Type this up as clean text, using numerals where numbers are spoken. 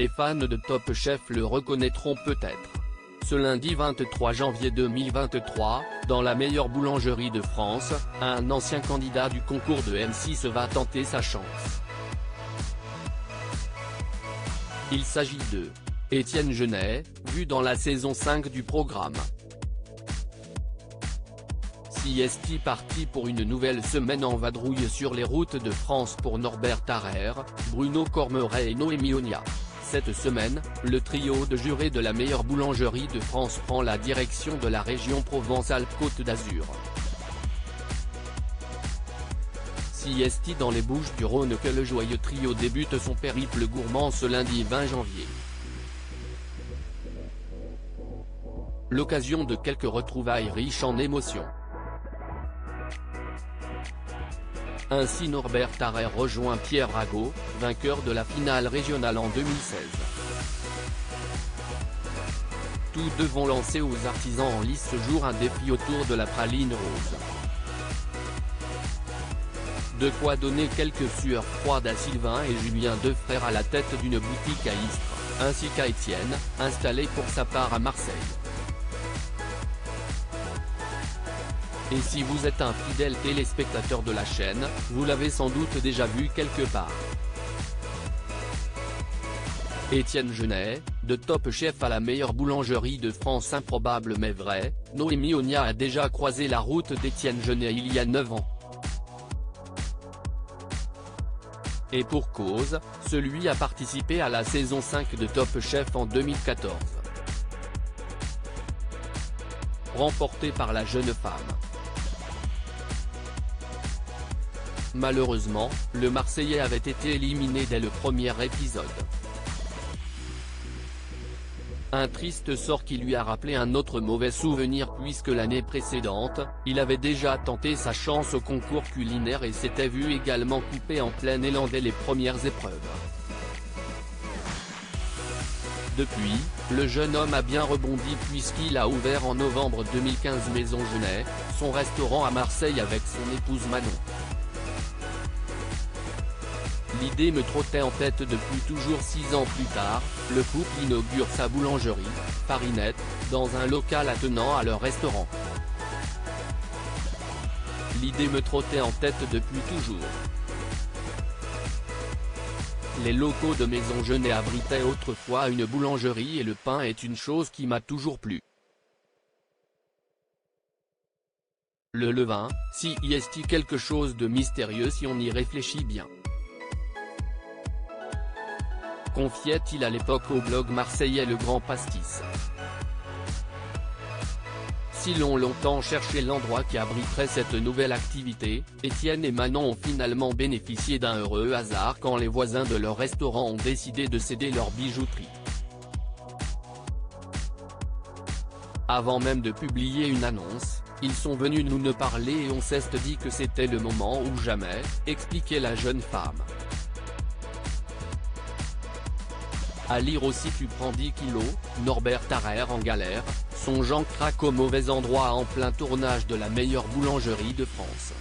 Les fans de Top Chef le reconnaîtront peut-être. Ce lundi 23 janvier 2023, dans la meilleure boulangerie de France, un ancien candidat du concours de M6 va tenter sa chance. Il s'agit de Étienne Genet, vu dans la saison 5 du programme. CST parti pour une nouvelle semaine en vadrouille sur les routes de France pour Norbert Tarrer, Bruno Cormeret et Noémie Onia. Cette semaine, le trio de jurés de la meilleure boulangerie de France prend la direction de la région Provence-Alpes-Côte d'Azur. CST dans les Bouches-du-Rhône que le joyeux trio débute son périple gourmand ce lundi 20 janvier. L'occasion de quelques retrouvailles riches en émotions. Ainsi Norbert Tarrer rejoint Pierre Rago, vainqueur de la finale régionale en 2016. Tous deux vont lancer aux artisans en lice ce jour un défi autour de la praline rose. De quoi donner quelques sueurs froides à Sylvain et Julien, deux frères à la tête d'une boutique à Istres, ainsi qu'à Étienne, installé pour sa part à Marseille. Et si vous êtes un fidèle téléspectateur de la chaîne, vous l'avez sans doute déjà vu quelque part. Étienne Genet, de Top Chef à la meilleure boulangerie de France, improbable mais vrai, Noémie Onia a déjà croisé la route d'Étienne Genet il y a 9 ans. Et pour cause, celui a participé à la saison 5 de Top Chef en 2014. Remporté par la jeune femme. Malheureusement, le Marseillais avait été éliminé dès le premier épisode. Un triste sort qui lui a rappelé un autre mauvais souvenir puisque l'année précédente, il avait déjà tenté sa chance au concours culinaire et s'était vu également coupé en plein élan dès les premières épreuves. Depuis, le jeune homme a bien rebondi puisqu'il a ouvert en novembre 2015 Maison Genet, son restaurant à Marseille avec son épouse Manon. L'idée me trottait en tête depuis toujours. 6 ans plus tard, le couple inaugure sa boulangerie, Farinette, dans un local attenant à leur restaurant. L'idée me trottait en tête depuis toujours. Les locaux de Maison Genet abritaient autrefois une boulangerie et le pain est une chose qui m'a toujours plu. Le levain, si y est-il quelque chose de mystérieux si on y réfléchit bien. Confiait-il à l'époque au blog marseillais Le Grand Pastis. Si l'on longtemps cherché l'endroit qui abriterait cette nouvelle activité, Étienne et Manon ont finalement bénéficié d'un heureux hasard quand les voisins de leur restaurant ont décidé de céder leur bijouterie. Avant même de publier une annonce, ils sont venus nous parler et on s'est dit que c'était le moment ou jamais, expliquait la jeune femme. À lire aussi Tu prends 10 kilos, Norbert Tarrer en galère, son Jean craque au mauvais endroit en plein tournage de la meilleure boulangerie de France.